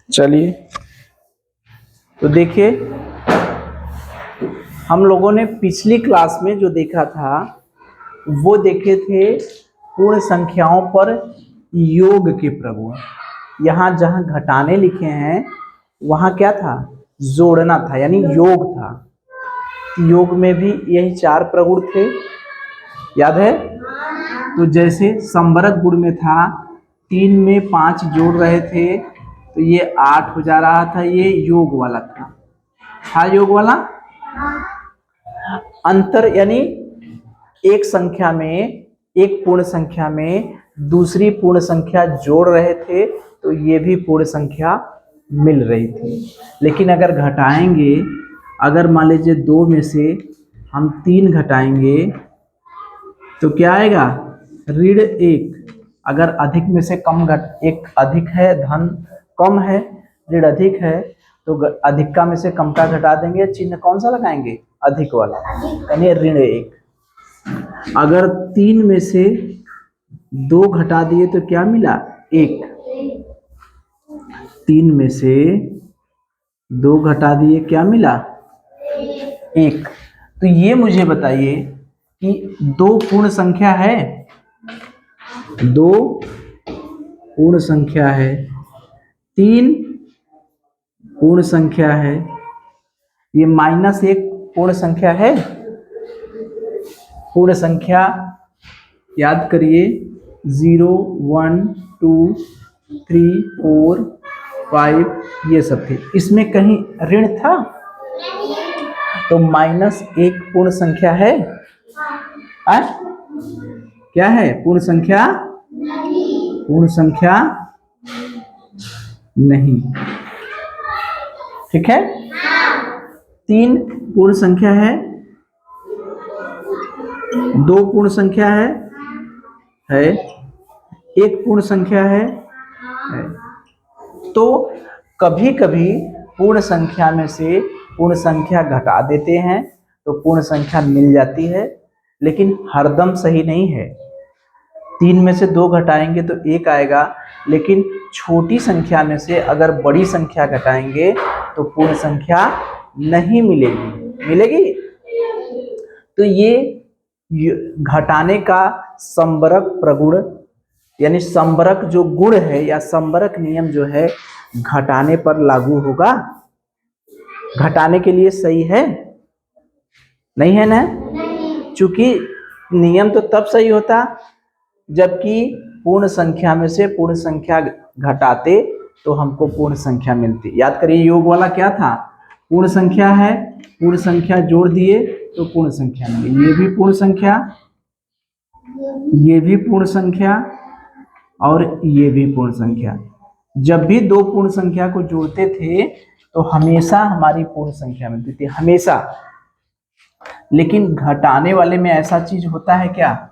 चलिए, तो देखिए हम लोगों ने पिछली क्लास में जो देखा था वो देखे थे पूर्ण संख्याओं पर योग के प्रगुण। यहाँ जहाँ घटाने लिखे हैं वहाँ क्या था, जोड़ना था, यानी योग था। योग में भी यही 4 प्रगुण थे, याद है। तो जैसे संवरक गुण में था 3 में 5 जोड़ रहे थे तो ये 8 हो जा रहा था, ये योग वाला था योग वाला। अंतर यानी एक संख्या में, एक पूर्ण संख्या में दूसरी पूर्ण संख्या जोड़ रहे थे तो ये भी पूर्ण संख्या मिल रही थी। लेकिन अगर घटाएंगे, अगर मान लीजिए 2 में से हम 3 घटाएंगे तो क्या आएगा, ऋण 1। अगर अधिक में से कम एक अधिक है, धन कम है, ऋण अधिक है, तो अधिका में से कम का घटा देंगे, चिन्ह कौन सा लगाएंगे, अधिक वाला, यानी ऋण 1। अगर 3 में से 2 घटा दिए तो क्या मिला, 1। 3 में से 2 घटा दिए क्या मिला, 1। तो ये मुझे बताइए कि 2 पूर्ण संख्या है, 2 पूर्ण संख्या है, 3 पूर्ण संख्या है, ये -1 पूर्ण संख्या है। पूर्ण संख्या याद करिए, 0 1 2 3 4 5 ये सब थे। इसमें कहीं ऋण था तो -1 पूर्ण संख्या है। क्या है, पूर्ण संख्या, पूर्ण संख्या नहीं, ठीक है। 3 पूर्ण संख्या है, 2 पूर्ण संख्या है, 1 पूर्ण संख्या है। तो कभी कभी पूर्ण संख्या में से पूर्ण संख्या घटा देते हैं तो पूर्ण संख्या मिल जाती है, लेकिन हरदम सही नहीं है। 3 में से 2 घटाएंगे तो 1 आएगा, लेकिन छोटी संख्या में से अगर बड़ी संख्या घटाएंगे तो पूर्ण संख्या नहीं मिलेगी, मिलेगी। तो ये घटाने का संवरक प्रगुण, यानी संवरक जो गुण है या संवरक नियम जो है घटाने पर लागू होगा। घटाने के लिए सही है, नहीं है ना? चूंकि नियम तो तब सही होता जबकि पूर्ण संख्या में से पूर्ण संख्या घटाते तो हमको पूर्ण संख्या मिलती। याद करिए योग वाला क्या था, पूर्ण संख्या है, पूर्ण संख्या जोड़ दिए तो पूर्ण संख्या मिली। ये भी पूर्ण संख्या, ये भी पूर्ण संख्या और ये भी पूर्ण संख्या। जब भी 2 पूर्ण संख्या को जोड़ते थे तो हमेशा हमारी पूर्ण संख्या मिलती थी, हमेशा। लेकिन घटाने वाले में ऐसा चीज होता है क्या,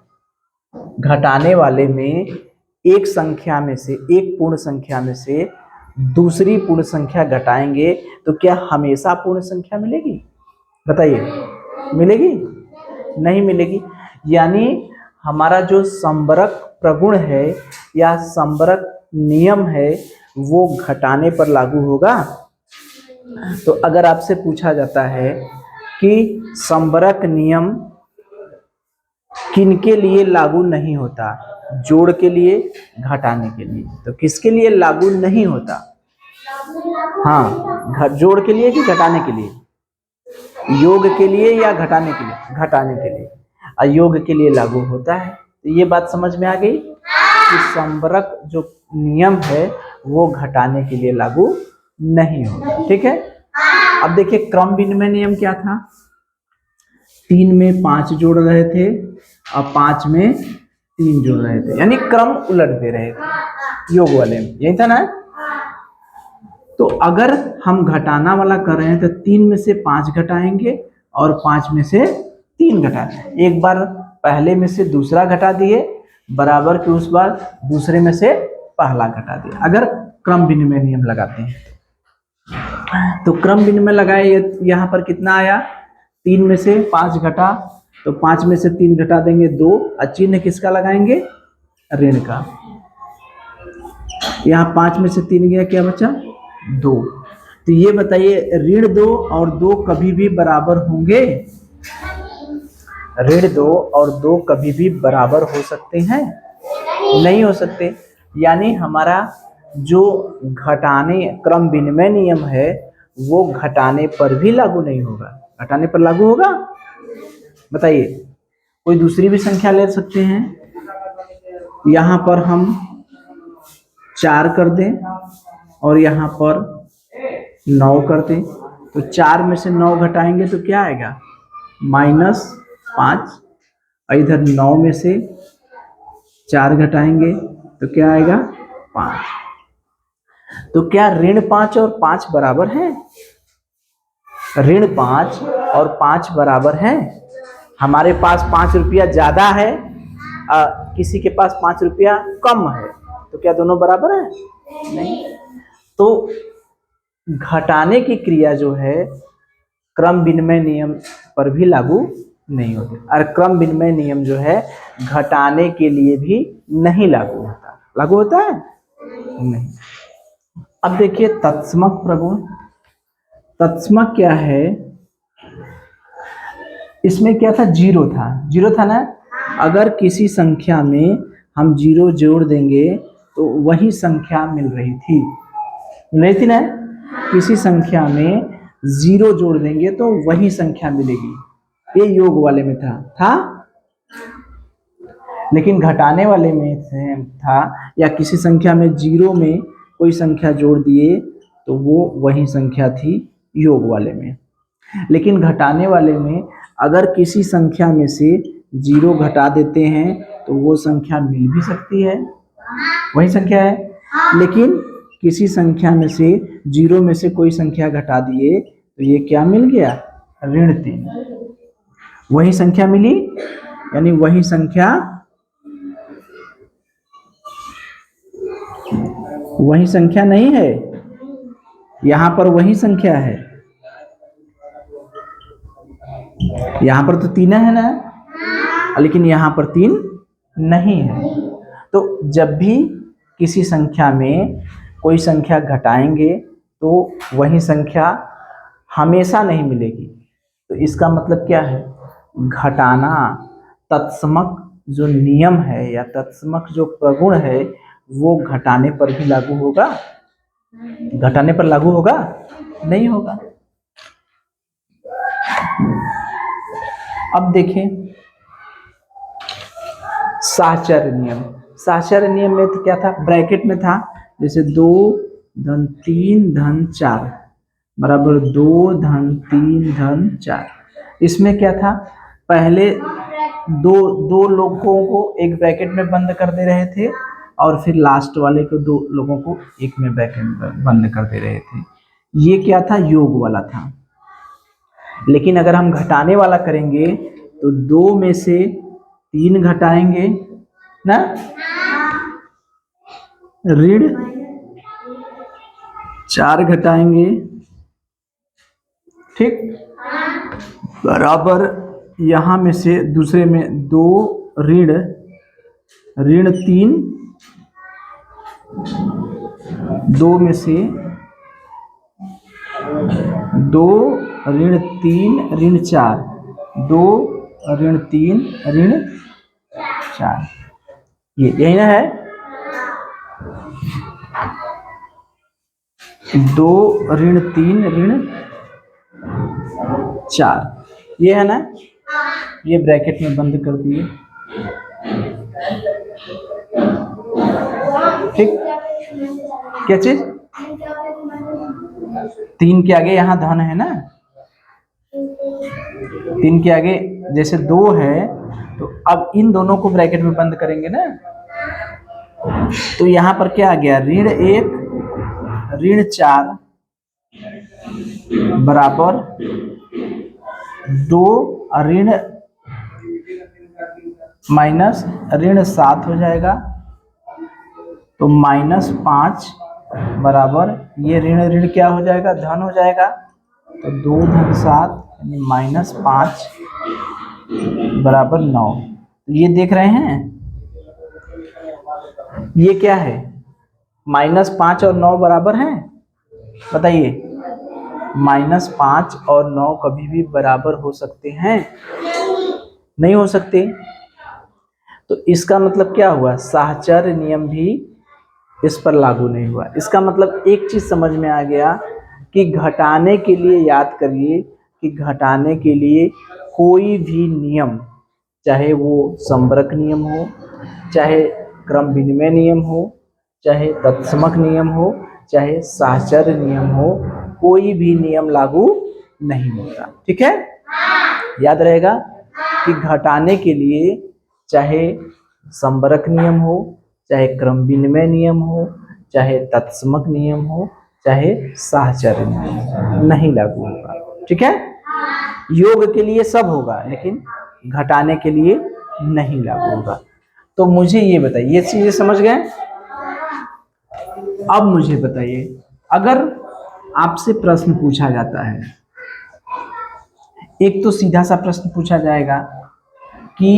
घटाने वाले में एक संख्या में से, एक पूर्ण संख्या में से दूसरी पूर्ण संख्या घटाएंगे तो क्या हमेशा पूर्ण संख्या मिलेगी, बताइए, मिलेगी? नहीं मिलेगी। यानी हमारा जो संवरक प्रगुण है या संवरक नियम है वो घटाने पर लागू होगा। तो अगर आपसे पूछा जाता है कि संवरक नियम किनके लिए लागू नहीं होता, जोड़ के लिए, घटाने के लिए, तो किसके लिए लागू नहीं होता? हाँ, जोड़ के लिए कि घटाने के लिए? योग के लिए या घटाने के लिए? घटाने के लिए। अयोग के लिए लागू होता है। तो ये बात समझ में आ गई कि संवरक जो नियम है वो घटाने के लिए लागू नहीं होगा, ठीक है। अब देखिए क्रम विनिमय नियम क्या था, 3 में 5 जोड़ रहे थे और 5 में 3 जोड़ रहे थे, यानी क्रम उलट दे रहे थे योग वाले में, यही था ना। तो अगर हम घटाना वाला कर रहे हैं तो 3 में से 5 घटाएंगे और 5 में से 3 घटाएंगे। एक बार पहले में से दूसरा घटा दिए बराबर के, उस बार दूसरे में से पहला घटा दिया। अगर क्रम विनिमय नियम लगाते हैं तो क्रम विनिमय लगाए, यहाँ पर कितना आया, 3 में से 5 घटा तो 5 में से 3 घटा देंगे 2, और चिन्ह किसका लगाएंगे, ऋण का। यहाँ 5 में से 3 गया, क्या बचा, 2। तो ये बताइए ऋण 2 और 2 कभी भी बराबर होंगे? ऋण 2 और 2 कभी भी बराबर हो सकते हैं? नहीं हो सकते। यानी हमारा जो घटाने क्रम विनिमय नियम है वो घटाने पर भी लागू नहीं होगा। घटाने पर लागू होगा? बताइए। कोई दूसरी भी संख्या ले सकते हैं। यहाँ पर हम 4 कर दें और यहाँ पर 9 कर दें, तो 4 में से 9 घटाएंगे तो क्या आएगा? -5। और इधर 9 में से 4 घटाएंगे तो क्या आएगा? 5। तो क्या ऋण 5 और 5 बराबर हैं? ऋण 5 और 5 बराबर हैं। हमारे पास 5 रुपया ज्यादा है, किसी के पास 5 रुपया कम है, तो क्या दोनों बराबर हैं? नहीं। तो घटाने की क्रिया जो है क्रम विनिमय नियम पर भी लागू नहीं होती, और क्रम विनिमय नियम जो है घटाने के लिए भी नहीं लागू होता। लागू होता है? नहीं। अब देखिए तत्समक प्रगुण। तत्समक क्या है? इसमें क्या था? 0 था। 0 था ना? अगर किसी संख्या में हम 0 जोड़ देंगे तो वही संख्या मिल रही थी ना? किसी संख्या में 0 जोड़ देंगे तो वही संख्या मिलेगी। ये योग वाले में था। लेकिन घटाने वाले में था, या किसी संख्या में 0 में कोई संख्या जोड़ दिए तो वो वही संख्या थी योग वाले में। लेकिन घटाने वाले में अगर किसी संख्या में से 0 घटा देते हैं तो वो संख्या मिल भी सकती है, वही संख्या है। लेकिन किसी संख्या में से 0 में से कोई संख्या घटा दिए तो ये क्या मिल गया? ऋण 3। वही संख्या मिली, यानी वही संख्या नहीं है, यहां पर वही संख्या है। यहां पर तो 3 है ना, लेकिन यहां पर 3 नहीं है। तो जब भी किसी संख्या में कोई संख्या घटाएंगे तो वही संख्या हमेशा नहीं मिलेगी। तो इसका मतलब क्या है? घटाना तत्समक जो नियम है या तत्समक जो प्रगुण है वो घटाने पर भी लागू होगा? घटाने पर लागू होगा? नहीं होगा। अब देखें साहचर्य नियम। साहचर्य नियम में तो क्या था? ब्रैकेट में था, जैसे 2 धन 3 धन 4 बराबर 2 धन 3 धन 4। इसमें क्या था? पहले दो लोगों को एक ब्रैकेट में बंद कर दे रहे थे और फिर लास्ट वाले को 2 लोगों को एक में ब्रैकेट में बंद कर दे रहे थे। ये क्या था? योग वाला था। लेकिन अगर हम घटाने वाला करेंगे तो 2 में से 3 घटाएंगे ना, ऋण 4 घटाएंगे, ठीक, बराबर यहां में से दूसरे में 2 ऋण 3, 2 में से 2 ऋण 3 ऋण 4, 2 ऋण 3 ऋण 4, ये यही ना है? 2 ऋण 3 ऋण 4, ये है ना? ये ब्रैकेट में बंद कर दिए, ठीक। क्या चीज? 3 के आगे यहाँ धन है ना, 3 के आगे जैसे 2 है तो अब इन दोनों को ब्रैकेट में बंद करेंगे ना, तो यहाँ पर क्या आ गया? ऋण 1 ऋण 4 बराबर 2 ऋण माइनस ऋण 7 हो जाएगा, तो -5 बराबर ये ऋण ऋण क्या हो जाएगा? धन हो जाएगा, तो 2 धन 7 यानी -5 बराबर 9। ये देख रहे हैं, ये क्या है? -5 और 9 बराबर हैं, बताइए, -5 और 9 कभी भी बराबर हो सकते हैं? नहीं हो सकते। तो इसका मतलब क्या हुआ, साहचर्य नियम भी इस पर लागू नहीं हुआ। इसका मतलब एक चीज समझ में आ गया कि घटाने के लिए, याद करिए कि घटाने के लिए कोई भी नियम, चाहे वो संबरक नियम हो, चाहे क्रम विनिमय नियम हो, चाहे तत्समक नियम हो, चाहे साहचर्य नियम हो, कोई भी नियम लागू नहीं होता। ठीक है, याद रहेगा कि घटाने के लिए चाहे संबरक नियम हो, चाहे क्रम विनिमय नियम हो, चाहे तत्समक नियम हो, चाहे साहचर्य नियम नहीं लागू होगा। ठीक है, योग के लिए सब होगा लेकिन घटाने के लिए नहीं लागू होगा। तो मुझे ये बताइए, ये चीजें समझ गए? अब मुझे बताइए, अगर आपसे प्रश्न पूछा जाता है, एक तो सीधा सा प्रश्न पूछा जाएगा कि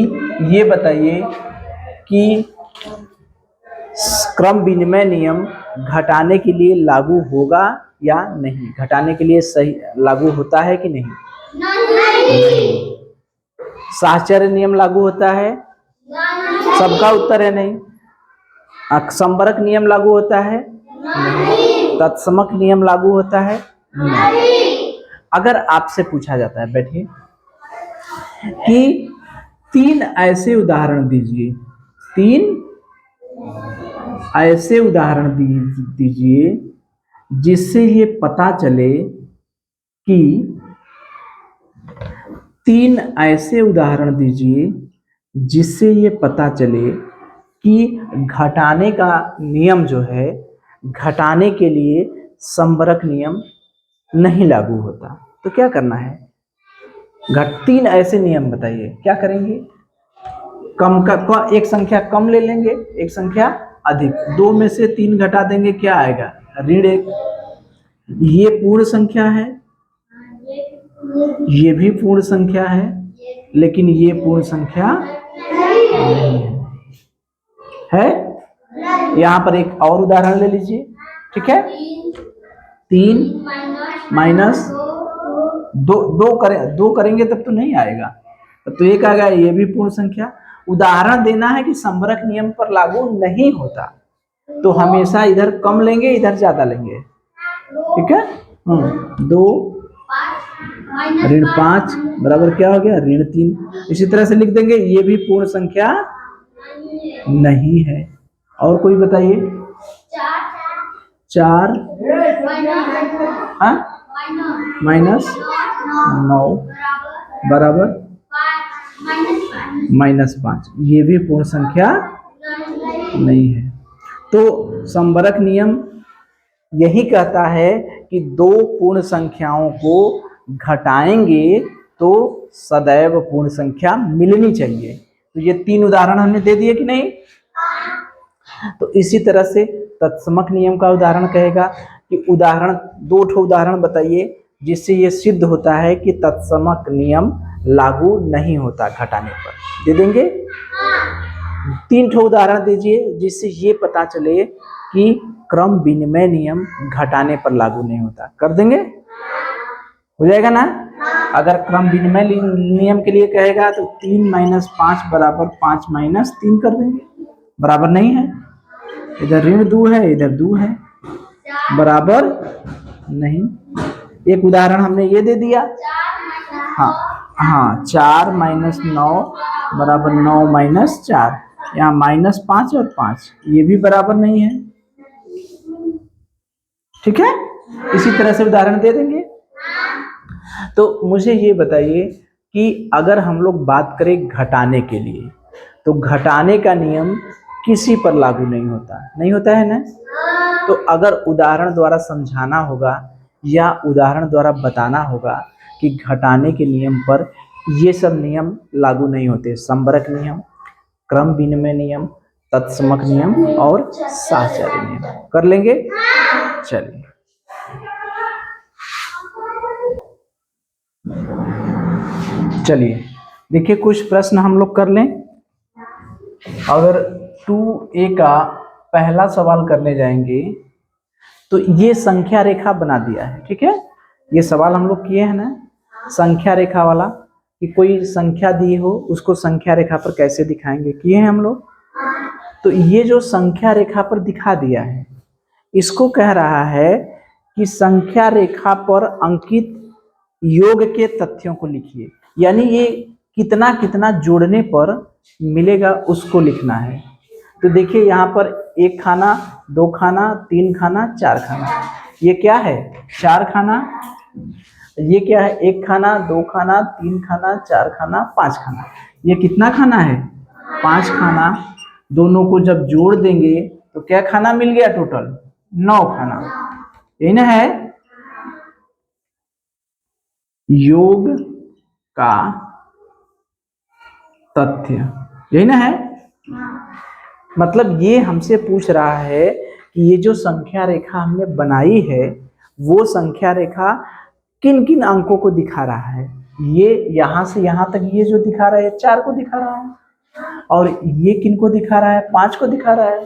ये बताइए कि क्रम विनिमय नियम घटाने के लिए लागू होगा या नहीं, घटाने के लिए सही लागू होता है कि नहीं? नहीं। साहचर्य नियम लागू होता है? सबका उत्तर है नहीं। संबरक नियम लागू होता है? नहीं। तत्समक नियम लागू होता है? नहीं। अगर आपसे पूछा जाता है, बैठिए, कि 3 ऐसे उदाहरण दीजिए, 3 ऐसे उदाहरण दीजिए जिससे ये पता चले कि 3 ऐसे उदाहरण दीजिए जिससे ये पता चले कि घटाने का नियम जो है, घटाने के लिए संबरक नियम नहीं लागू होता। तो क्या करना है? 3 ऐसे नियम बताइए, क्या करेंगे? कम का एक संख्या कम ले लेंगे, एक संख्या अधिक, 2 में से 3 घटा देंगे, क्या आएगा? ऋण 1। ये पूर्ण संख्या है, ये भी पूर्ण संख्या है, लेकिन ये पूर्ण संख्या नहीं है। यहां पर एक और उदाहरण ले लीजिए। ठीक है, 3 माइनस 2 करेंगे तब तो नहीं आएगा, तब तो एक आएगा, ये भी पूर्ण संख्या। उदाहरण देना है कि संबरक नियम पर लागू नहीं होता, तो हमेशा इधर कम लेंगे, इधर ज्यादा लेंगे। ठीक है, 2 ऋण 5 बराबर क्या हो गया? ऋण 3। इसी तरह से लिख देंगे, ये भी पूर्ण संख्या नहीं है। और कोई बताइए? 4 -9 बराबर -5, ये भी पूर्ण संख्या नहीं है। तो संबरक नियम यही कहता है कि 2 पूर्ण संख्याओं को घटाएंगे तो सदैव पूर्ण संख्या मिलनी चाहिए। तो ये 3 उदाहरण हमने दे दिए कि नहीं? तो इसी तरह से तत्समक नियम का उदाहरण कहेगा कि उदाहरण 2 उदाहरण बताइए जिससे ये सिद्ध होता है कि तत्समक नियम लागू नहीं होता घटाने पर। दे देंगे? 3 उदाहरण दीजिए जिससे ये पता चले कि क्रम विनिमय नियम घटाने पर लागू नहीं होता। कर देंगे? हो जाएगा ना? अगर क्रम विनिमय नियम के लिए कहेगा तो 3 - 5 बराबर 5 - 3 कर देंगे। बराबर नहीं है, इधर ऋण 2 है, इधर 2 है, बराबर नहीं। एक उदाहरण हमने ये दे दिया। हाँ, 4 - 9 बराबर 9 - 4, यहाँ -5 और 5, ये भी बराबर नहीं है। ठीक है, इसी तरह से उदाहरण दे देंगे। तो मुझे ये बताइए कि अगर हम लोग बात करें घटाने के लिए, तो घटाने का नियम किसी पर लागू नहीं होता है ना? तो अगर उदाहरण द्वारा समझाना होगा या उदाहरण द्वारा बताना होगा कि घटाने के नियम पर ये सब नियम लागू नहीं होते, संबरक नियम, क्रम विनिमय नियम, तत्समक नियम और साहचर्य नियम। कर लेंगे? चलिए, देखिए कुछ प्रश्न हम लोग कर लें। अगर 2A का पहला सवाल करने जाएंगे तो ये संख्या रेखा बना दिया है। ठीक है, ये सवाल हम लोग किए हैं ना संख्या रेखा वाला, कि कोई संख्या दी हो उसको संख्या रेखा पर कैसे दिखाएंगे, किए हैं हम लोग। तो ये जो संख्या रेखा पर दिखा दिया है, इसको कह रहा है कि संख्या रेखा पर अंकित योग के तथ्यों को लिखिए, यानी ये कितना कितना जोड़ने पर मिलेगा उसको लिखना है। तो देखिए यहाँ पर 1 खाना, 2 खाना, 3 खाना, 4 खाना, ये क्या है 4 खाना, ये क्या है 1 खाना, 2 खाना, 3 खाना, 4 खाना, 5 खाना, ये कितना खाना है 5 खाना। दोनों को जब जोड़ देंगे तो क्या खाना मिल गया टोटल 9 खाना, यही ना है योग का तथ्य, यही ना है। मतलब ये हमसे पूछ रहा है कि ये जो संख्या रेखा हमने बनाई है वो संख्या रेखा किन किन अंकों को दिखा रहा है। ये यहां से यहां तक ये जो दिखा रहा है 4 को दिखा रहा है, और ये किन को दिखा रहा है 5 को दिखा रहा है।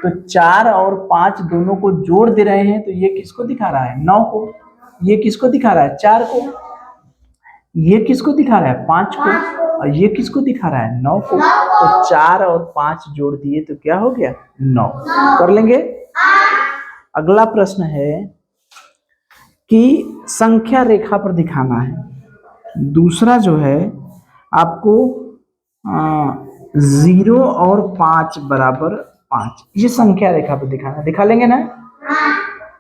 तो 4 और 5 दोनों को जोड़ दे रहे हैं तो ये किसको दिखा रहा है 9 को, ये किसको दिखा रहा है 4 को, ये किसको दिखा रहा है 5 को, और ये किसको दिखा रहा है 9 को। तो 4 और 5 जोड़ दिए तो क्या हो गया 9। कर लेंगे। अगला प्रश्न है कि संख्या रेखा पर दिखाना है। दूसरा जो है आपको 0 और 5 बराबर 5, ये संख्या रेखा पर दिखाना, दिखा लेंगे ना।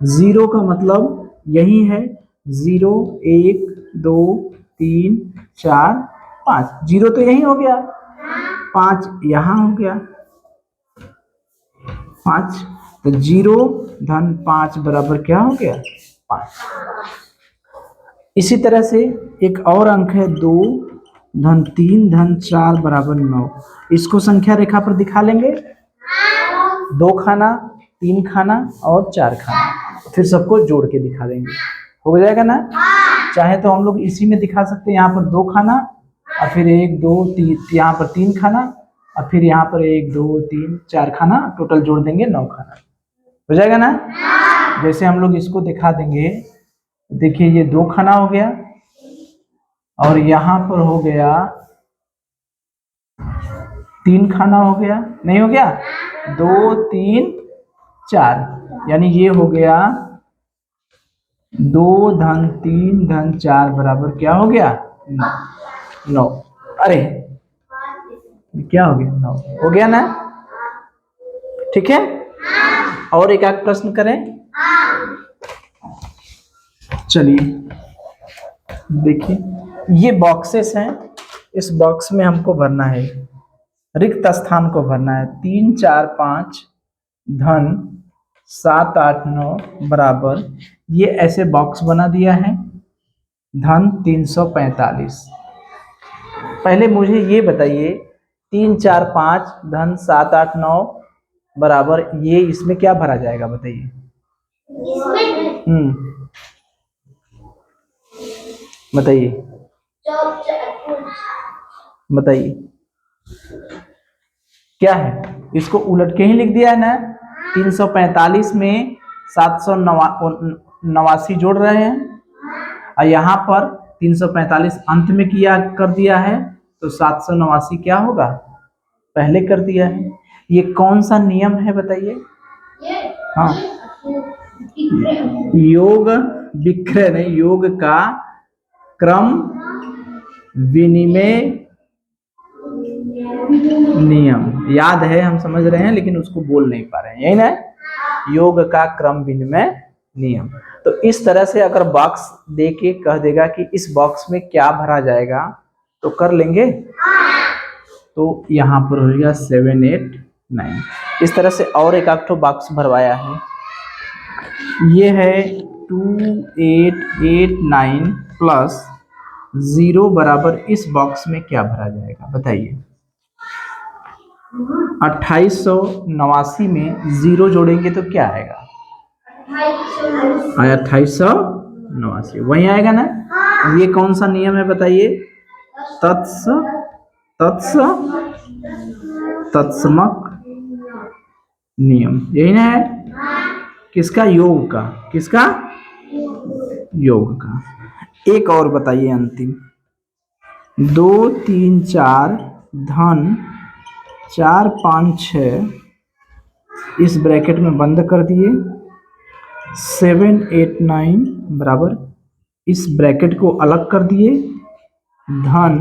0 का मतलब यही है 0 1 2 3 4 5, 0 तो यही हो गया, 5 यहां हो गया 5, तो 0 धन 5 बराबर क्या हो गया 5। इसी तरह से एक और अंक है 2 धन 3 धन 4 बराबर 9, इसको संख्या रेखा पर दिखा लेंगे। 2 खाना, 3 खाना और 4 खाना, फिर सबको जोड़ के दिखा देंगे, हो जाएगा ना। चाहे तो हम लोग इसी में दिखा सकते हैं, यहाँ पर 2 खाना और फिर 1 2 3, यहाँ पर 3 खाना और फिर यहाँ पर 1 2 3 4 खाना, टोटल जोड़ देंगे 9 खाना, हो जाएगा ना। जैसे हम लोग इसको दिखा देंगे, देखिए ये 2 खाना हो गया और यहाँ पर हो गया 3 खाना हो गया, नहीं हो गया 2 3 4, यानी ये हो गया 2 धन 3 धन 4 बराबर क्या हो गया 9। अरे क्या हो गया 9, हो गया ना। ठीक है, और एक आध प्रश्न करें। चलिए देखिए, ये बॉक्सेस हैं, इस बॉक्स में हमको भरना है, रिक्त स्थान को भरना है। 3 4 5 धन 7 8 9 बराबर, ये ऐसे बॉक्स बना दिया है धन 345। पहले मुझे ये बताइए 3 4 5 धन 7 8 9 बराबर, ये इसमें क्या भरा जाएगा बताइए। बताइए बताइए क्या है, इसको उलट के ही लिख दिया है ना। 345 में 789 जोड़ रहे हैं और यहाँ पर 345 अंत में किया कर दिया है, तो 789 क्या होगा पहले कर दिया है। ये कौन सा नियम है बताइए। हाँ, योग विक्रय नहीं, योग का क्रम विनिमय नियम, याद है हम समझ रहे हैं लेकिन उसको बोल नहीं पा रहे हैं, यही ना योग का क्रम विनिमय नियम। तो इस तरह से अगर बॉक्स दे के कह देगा कि इस बॉक्स में क्या भरा जाएगा तो कर लेंगे। तो यहाँ पर हो गया 7 8 9, इस तरह से और एक आठ बॉक्स भरवाया है। ये है 2 8 8 9 प्लस 0 बराबर, इस बॉक्स में क्या भरा जाएगा बताइए। 2889 में 0 जोड़ेंगे तो क्या आएगा 2889, वही आएगा ना। ये कौन सा नियम है बताइए, तत्स तत्स तत्समक नियम, यही ना है। किसका? योग का। किसका? योग का। एक और बताइए अंतिम। 2 3 4 धन 4 5 6 इस ब्रैकेट में बंद कर दिए, 7 8 9 बराबर, इस ब्रैकेट को अलग कर दिए, धन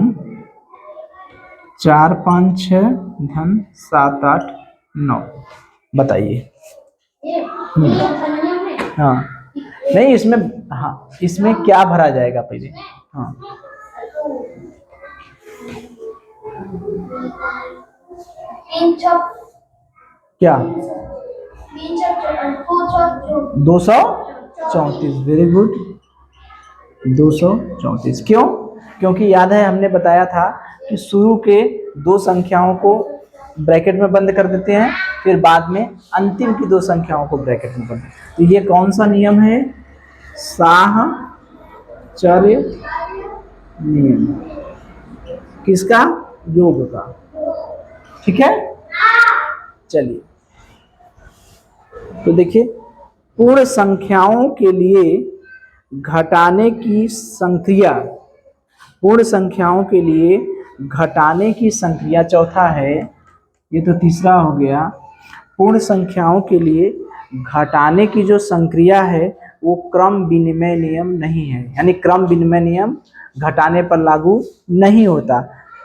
4 5 6 धन 7 8 9। बताइए। हाँ नहीं इसमें, हाँ इसमें क्या भरा जाएगा पहले? हाँ क्या? 234। Very good, 234। क्यों? क्योंकि याद है हमने बताया था कि शुरू के दो संख्याओं को ब्रैकेट में बंद कर देते हैं, फिर बाद में अंतिम की दो संख्याओं को ब्रैकेट में बंद। तो ये कौन सा नियम है? साहचर्य नियम। किसका? योग का। ठीक है, चलिए तो देखिए, पूर्ण संख्याओं के लिए घटाने की संक्रिया, पूर्ण संख्याओं के लिए घटाने की संक्रिया चौथा है, ये तो तीसरा हो गया। पूर्ण संख्याओं के लिए घटाने की जो संक्रिया है वो क्रम विनिमय नियम नहीं है, यानी क्रम विनिमय नियम घटाने पर लागू नहीं होता।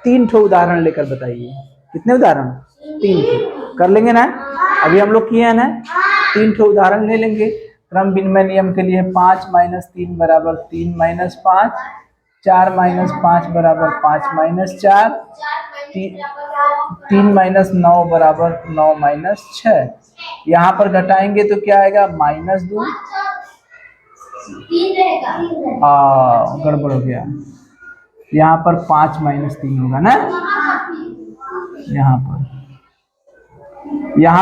3 ठो उदाहरण लेकर बताइए। कितने उदाहरण? 3 ठो। कर लेंगे ना? अभी हम लोग किए हैं ना? 3 ठो उदाहरण ले लेंगे क्रम विनिमय नियम के लिए। 5 - 3 बराबर 3 - 5, 4 - 5 बराबर 5 - 4, 3 - 9 बराबर 9 - 6। यहाँ पर घटाएंगे तो क्या आएगा? -2। गड़बड़ हो गया, यहाँ पर 5 - 3 होगा ना। यहाँ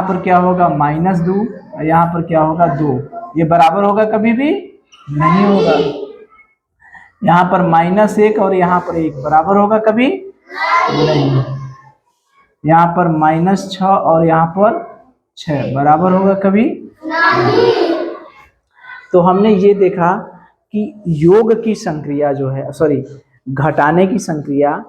पर क्या होगा? -2, यहाँ पर क्या होगा? 2। ये बराबर होगा? कभी भी नहीं होगा। यहाँ पर -1 और यहाँ पर 1 बराबर होगा? कभी नहीं। यहाँ पर -6 और यहाँ पर 6 बराबर होगा? कभी नहीं। तो हमने ये देखा कि योग की संक्रिया जो है, सॉरी घटाने की संक्रिया,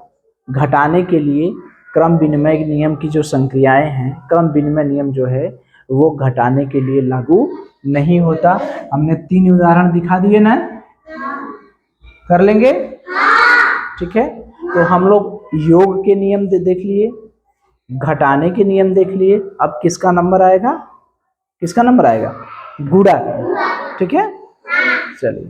घटाने के लिए क्रम विनिमय नियम की जो संक्रियाएं हैं, क्रम विनिमय नियम जो है वो घटाने के लिए लागू नहीं होता। हमने 3 उदाहरण दिखा दिए ना, कर लेंगे? ठीक है, तो हम लोग योग के नियम देख लिए, घटाने के नियम देख लिए। अब किसका नंबर आएगा? किसका नंबर आएगा? गुणा का। ठीक है, चलिए।